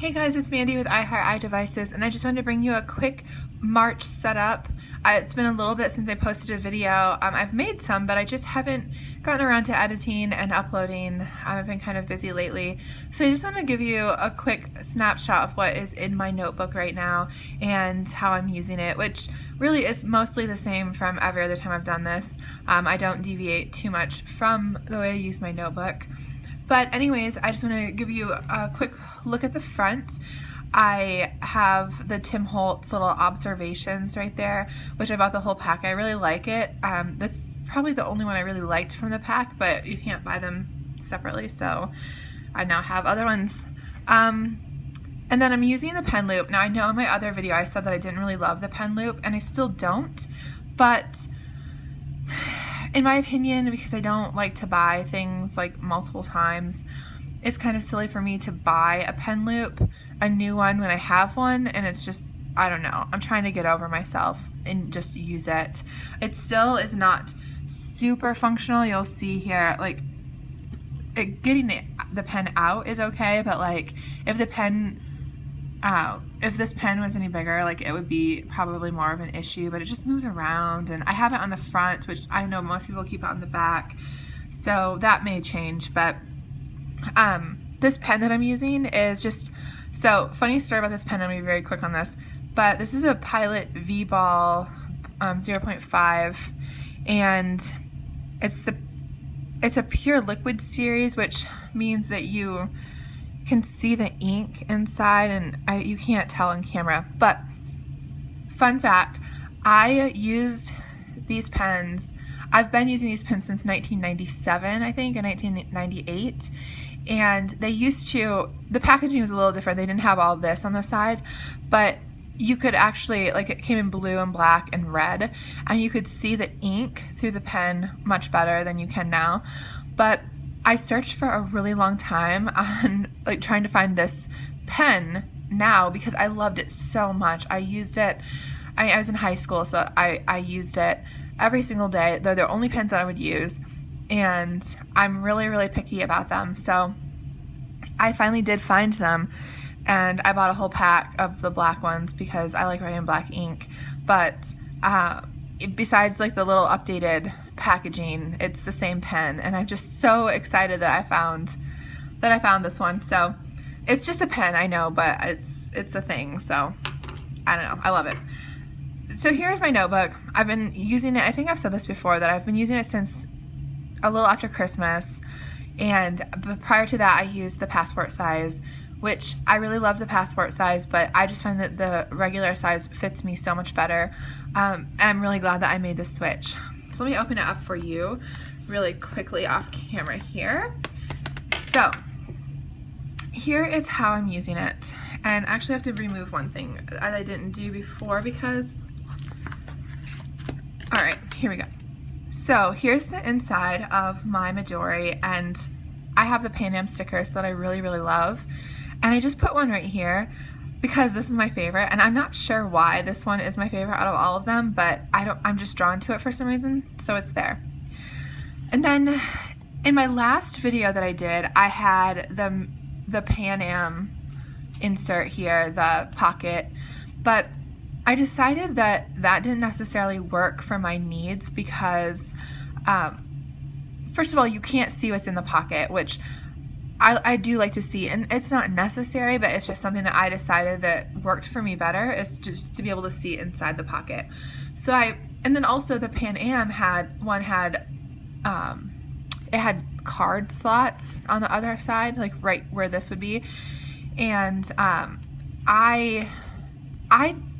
Hey guys, it's Mandy with iHeartEyeDevices, and I just wanted to bring you a quick March setup. It's been a little bit since I posted a video. I've made some, but I just haven't gotten around to editing and uploading. I've been kind of busy lately. So I just want to give you a quick snapshot of what is in my notebook right now and how I'm using it, which really is mostly the same from every other time I've done this. I don't deviate too much from the way I use my notebook. But anyways, I just want to give you a quick look at the front. I have the Tim Holtz little observations right there, which I bought the whole pack. I really like it. That's probably the only one I really liked from the pack, but you can't buy them separately, so I now have other ones. And then I'm using the pen loop. Now I know in my other video I said that I didn't really love the pen loop, and I still don't, but in my opinion, because I don't like to buy things like multiple times, it's kind of silly for me to buy a pen loop, a new one, when I have one, and it's just, I don't know, I'm trying to get over myself and just use it. It still is not super functional. You'll see here, like, getting the pen out is okay, but like, if this pen was any bigger, like, it would be probably more of an issue, but it just moves around, and I have it on the front, which I know most people keep it on the back, so that may change. But this pen that I'm using is just, so funny story about this pen, I'm gonna be very quick on this, but this is a Pilot V-Ball 0.5, and it's a pure liquid series, which means that you can see the ink inside, and you can't tell on camera. But fun fact, I used these pens, I've been using these pens since 1997, I think, and 1998, and they used to, the packaging was a little different. They didn't have all this on the side, but you could actually, like, it came in blue and black and red, and you could see the ink through the pen much better than you can now. But I searched for a really long time on, like, trying to find this pen now because I loved it so much. I used it, I was in high school, so I used it every single day. They're the only pens that I would use, and I'm really, really picky about them. So I finally did find them, and I bought a whole pack of the black ones because I like writing in black ink. But besides, like, the little updated packaging, it's the same pen, and I'm just so excited that I found this one. So it's just a pen, I know, but it's a thing, so I don't know, I love it. So here's my notebook. I've been using it, I think I've said this before, that I've been using it since a little after Christmas, and prior to that I used the passport size, which I really love the passport size, but I just find that the regular size fits me so much better, and I'm really glad that I made this switch. So let me open it up for you really quickly off camera here. So here is how I'm using it, and I actually have to remove one thing that I didn't do before because, all right, here we go. So here's the inside of my Midori, and I have the Pan Am stickers that I really, really love, and I just put one right here because this is my favorite, and I'm not sure why this one is my favorite out of all of them, but I'm just drawn to it for some reason, so it's there. And then in my last video that I did, I had the Pan Am insert here, the pocket, but I decided that that didn't necessarily work for my needs because first of all, you can't see what's in the pocket, which I do like to see, and it's not necessary, but it's just something that I decided that worked for me better, is just to be able to see inside the pocket. So and then also the Pan Am had it had card slots on the other side, like right where this would be, and I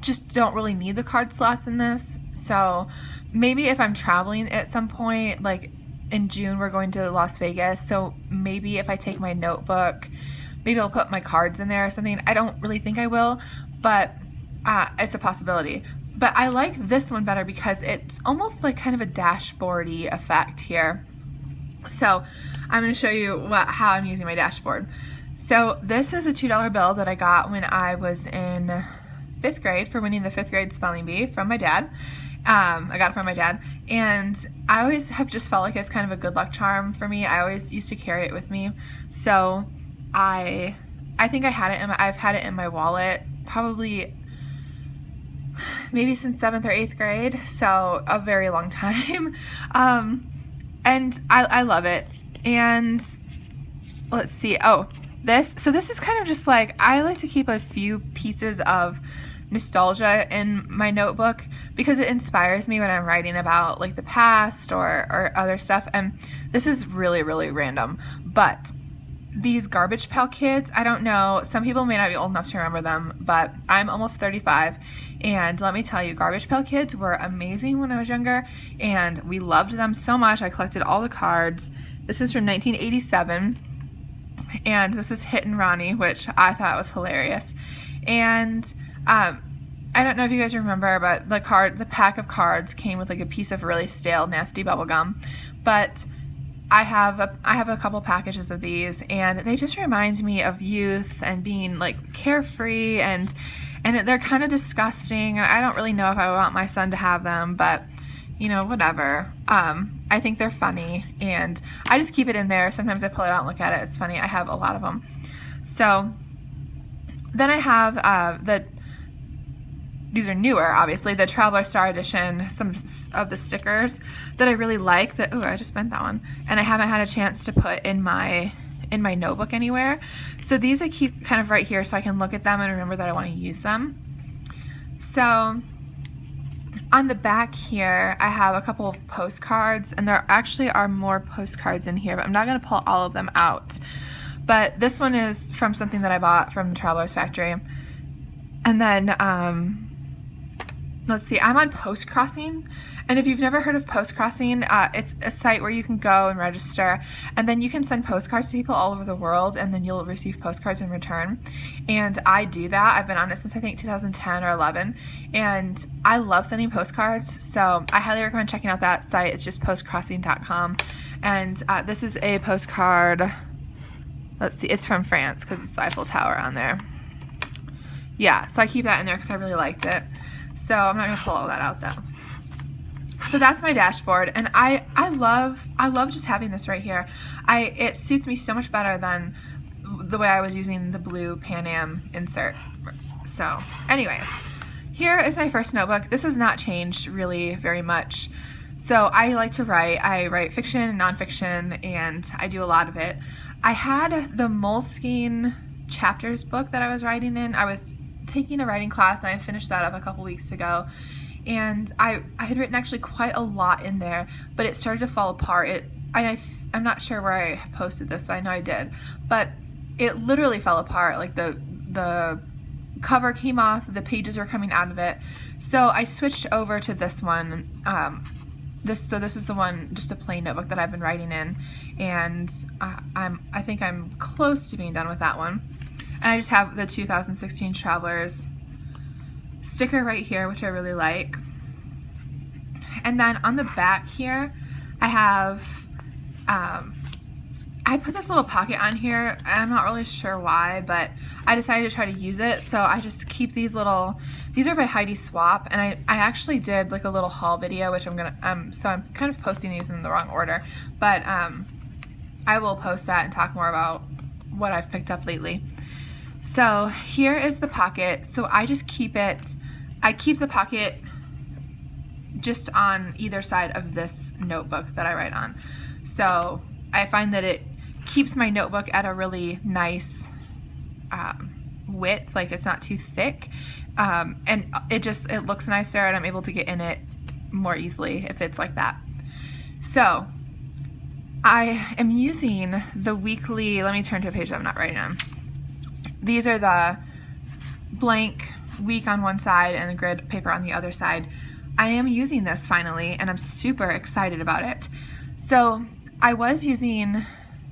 just don't really need the card slots in this. So maybe if I'm traveling at some point, like in June we're going to Las Vegas, so maybe if I take my notebook, maybe I'll put my cards in there or something. I don't really think I will, but it's a possibility. But I like this one better because it's almost like kind of a dashboardy effect here. So I'm going to show you how I'm using my dashboard. So this is a $2 bill that I got when I was in 5th grade for winning the 5th grade spelling bee from my dad. I got it from my dad, and I always have just felt like it's kind of a good luck charm for me. I always used to carry it with me, so I I think I've had it in my wallet probably maybe since 7th or 8th grade, so a very long time. And I love it. And let's see. Oh, this is kind of just like, I like to keep a few pieces of nostalgia in my notebook because it inspires me when I'm writing about like the past or other stuff. And this is really, really random, but these Garbage Pail Kids, I don't know, some people may not be old enough to remember them, but I'm almost 35, and let me tell you, Garbage Pail Kids were amazing when I was younger, and we loved them so much. I collected all the cards. This is from 1987, and this is Hit and Ronnie, which I thought was hilarious. And I don't know if you guys remember, but the pack of cards came with like a piece of really stale, nasty bubble gum, but I have a couple packages of these, and they just remind me of youth and being like carefree, and they're kind of disgusting. I don't really know if I want my son to have them, but you know, whatever. I think they're funny, and I just keep it in there. Sometimes I pull it out and look at it. It's funny. I have a lot of them. So then I have these are newer, obviously, the Traveler Star Edition, some of the stickers that I really like that, oh, I just bent that one, and I haven't had a chance to put in my notebook anywhere. So these I keep kind of right here so I can look at them and remember that I want to use them. So on the back here, I have a couple of postcards, and there actually are more postcards in here, but I'm not going to pull all of them out. But this one is from something that I bought from the Traveler's Factory. And then, let's see, I'm on Post Crossing, and if you've never heard of Post Crossing, it's a site where you can go and register, and then you can send postcards to people all over the world, and then you'll receive postcards in return. And I do that. I've been on it since I think 2010 or 11, and I love sending postcards, so I highly recommend checking out that site. It's just postcrossing.com, and this is a postcard. Let's see, it's from France because it's the Eiffel Tower on there. Yeah, so I keep that in there because I really liked it. So I'm not gonna pull all that out though. So that's my dashboard, and I love just having this right here. It suits me so much better than the way I was using the blue Pan Am insert. So anyways, here is my first notebook. This has not changed really very much. So I like to write. I write fiction and nonfiction, and I do a lot of it. I had the Moleskine chapters book that I was writing in. I was taking a writing class, and I finished that up a couple weeks ago, and I had written actually quite a lot in there, but it started to fall apart. I'm not sure where I posted this, but I know I did, but it literally fell apart. Like the cover came off, the pages were coming out of it, so I switched over to this one. This is the one, just a plain notebook that I've been writing in, and I think I'm close to being done with that one. And I just have the 2016 Travelers sticker right here, which I really like. And then on the back here, I have, I put this little pocket on here. I'm not really sure why, but I decided to try to use it. So I just keep these little, these are by Heidi Swap, and I actually did like a little haul video, which I'm gonna, so I'm kind of posting these in the wrong order, but I will post that and talk more about what I've picked up lately. So here is the pocket. So I just keep it, I keep the pocket just on either side of this notebook that I write on. So I find that it keeps my notebook at a really nice width, like it's not too thick, and it looks nicer, and I'm able to get in it more easily if it's like that. So I am using the weekly, let me turn to a page that I'm not writing on. These are the blank week on one side and the grid paper on the other side. I am using this finally, and I'm super excited about it. So I was using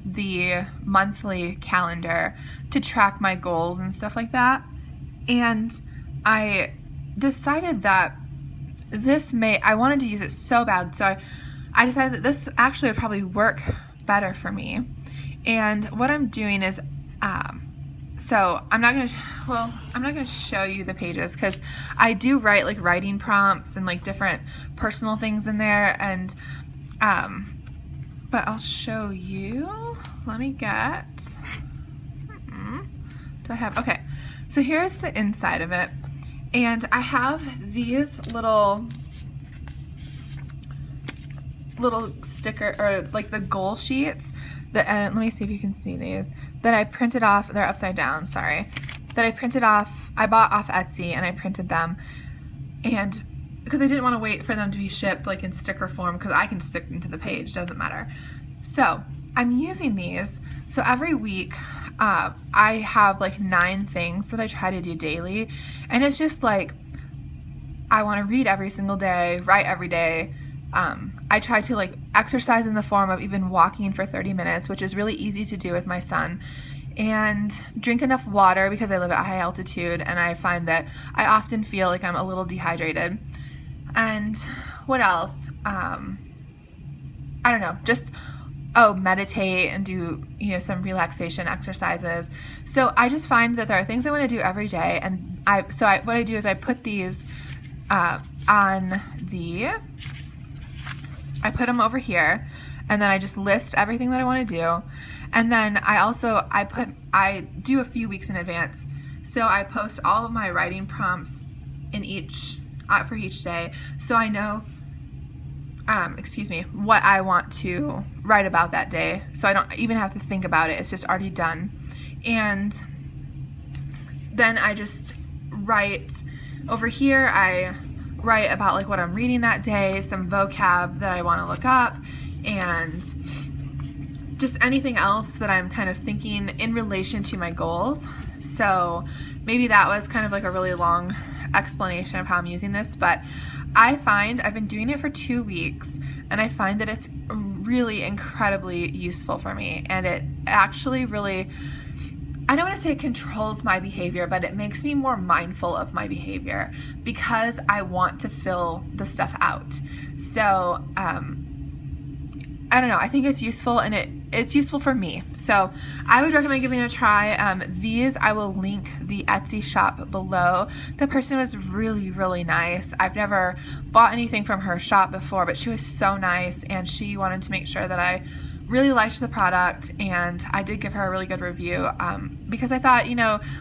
the monthly calendar to track my goals and stuff like that, and I decided that I wanted to use it so bad, so I decided that this actually would probably work better for me. And what I'm doing is, so I'm not gonna show you the pages because I do write like writing prompts and like different personal things in there, and but I'll show you. Let me get do I have? Okay, so here's the inside of it, and I have these little sticker, or like the goal sheets that, let me see if you can see these, that I printed off. They're upside down, sorry, that I printed off. I bought off Etsy and I printed them, and because I didn't want to wait for them to be shipped like in sticker form, because I can stick them to the page, doesn't matter. So I'm using these. So every week I have like 9 things that I try to do daily, and it's just like I want to read every single day, write every day. I try to like exercise in the form of even walking for 30 minutes, which is really easy to do with my son, and drink enough water because I live at high altitude and I find that I often feel like I'm a little dehydrated. And what else? I don't know, just meditate and do, some relaxation exercises. So I just find that there are things I want to do every day, and what I do is I put these I put them over here, and then I just list everything that I want to do. And then I do a few weeks in advance. So I post all of my writing prompts for each day, so I know what I want to write about that day, so I don't even have to think about it. It's just already done. And then I just write over here. I write about like what I'm reading that day, some vocab that I want to look up, and just anything else that I'm kind of thinking in relation to my goals. So maybe that was kind of like a really long explanation of how I'm using this, but I find I've been doing it for 2 weeks, and I find that it's really incredibly useful for me, and it actually really, I don't want to say it controls my behavior, but it makes me more mindful of my behavior because I want to fill the stuff out. So I don't know, I think it's useful, and it's useful for me. So I would recommend giving it a try. These, I will link the Etsy shop below. The person was really, really nice. I've never bought anything from her shop before, but she was so nice, and she wanted to make sure that I really liked the product, and I did give her a really good review because I thought,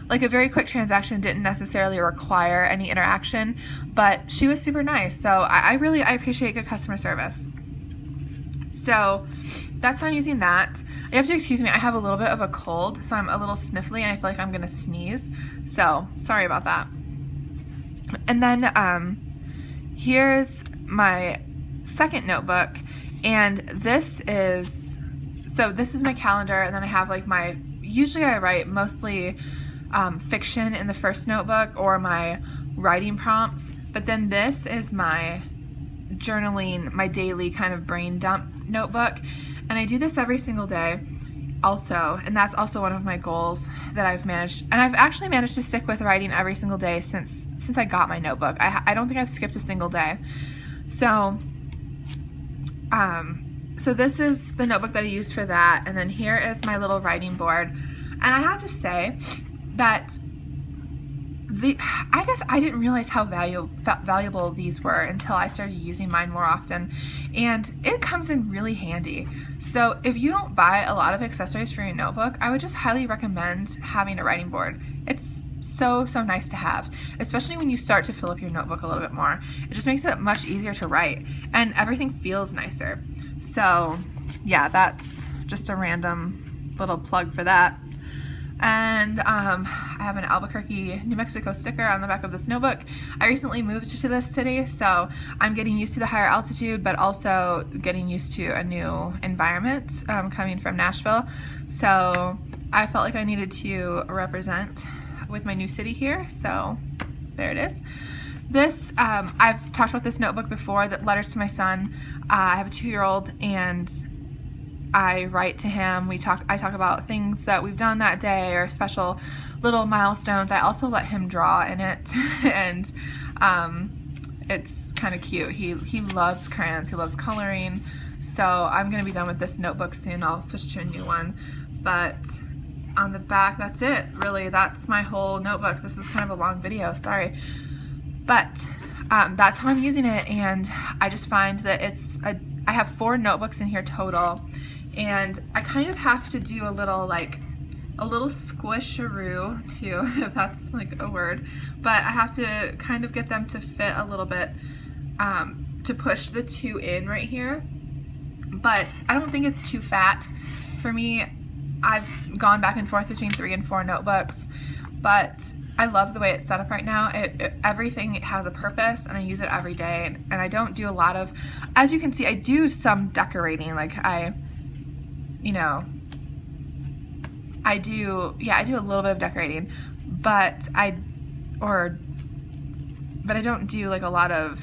like a very quick transaction didn't necessarily require any interaction, but she was super nice. So I appreciate good customer service. So that's how I'm using that. You have to excuse me, I have a little bit of a cold, so I'm a little sniffly and I feel like I'm gonna sneeze. So sorry about that. And then here's my second notebook, and this is my calendar, and then I have like usually I write mostly fiction in the first notebook or my writing prompts, but then this is my journaling, my daily kind of brain dump notebook, and I do this every single day also, and that's also one of my goals that I've managed, and I've actually managed to stick with writing every single day since I got my notebook. I don't think I've skipped a single day. So so this is the notebook that I use for that, and then here is my little writing board. And I have to say that I guess I didn't realize how valuable these were until I started using mine more often, and it comes in really handy. So if you don't buy a lot of accessories for your notebook, I would just highly recommend having a writing board. It's so nice to have, especially when you start to fill up your notebook a little bit more. It just makes it much easier to write, and everything feels nicer. So yeah, that's just a random little plug for that. And I have an Albuquerque, New Mexico sticker on the back of this notebook. I recently moved to this city, so I'm getting used to the higher altitude, but also getting used to a new environment coming from Nashville. So I felt like I needed to represent with my new city here, so there it is. This, I've talked about this notebook before, that letters to my son. I have a 2-year-old, and I write to him. I talk about things that we've done that day or special little milestones. I also let him draw in it, and it's kind of cute. He loves crayons. He loves coloring. So I'm going to be done with this notebook soon. I'll switch to a new one. But on the back, that's it. Really, that's my whole notebook. This was kind of a long video. Sorry. But that's how I'm using it, and I just find that I have 4 notebooks in here total, and I kind of have to do a little like a little squisharoo too, if that's like a word, but I have to kind of get them to fit a little bit, to push the 2 in right here. But I don't think it's too fat. For me, I've gone back and forth between 3 and 4 notebooks, but I love the way it's set up right now. Everything has a purpose, and I use it every day. And I don't do a lot of, as you can see, I do some decorating. Like I do a little bit of decorating, but I don't do like a lot of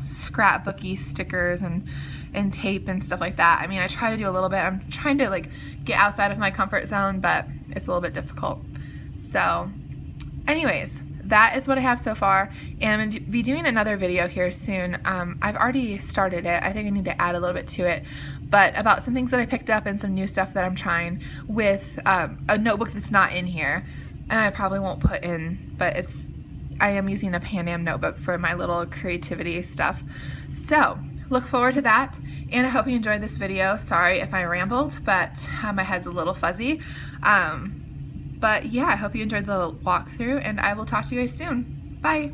scrapbooky stickers and tape and stuff like that. I mean, I try to do a little bit. I'm trying to like get outside of my comfort zone, but it's a little bit difficult. So anyways, that is what I have so far, and I'm going to be doing another video here soon. I've already started it. I think I need to add a little bit to it, but about some things that I picked up and some new stuff that I'm trying with a notebook that's not in here, and I probably won't put in, but I am using a Pan Am notebook for my little creativity stuff. So look forward to that, and I hope you enjoyed this video. Sorry if I rambled, but my head's a little fuzzy. But yeah, I hope you enjoyed the walkthrough, and I will talk to you guys soon. Bye!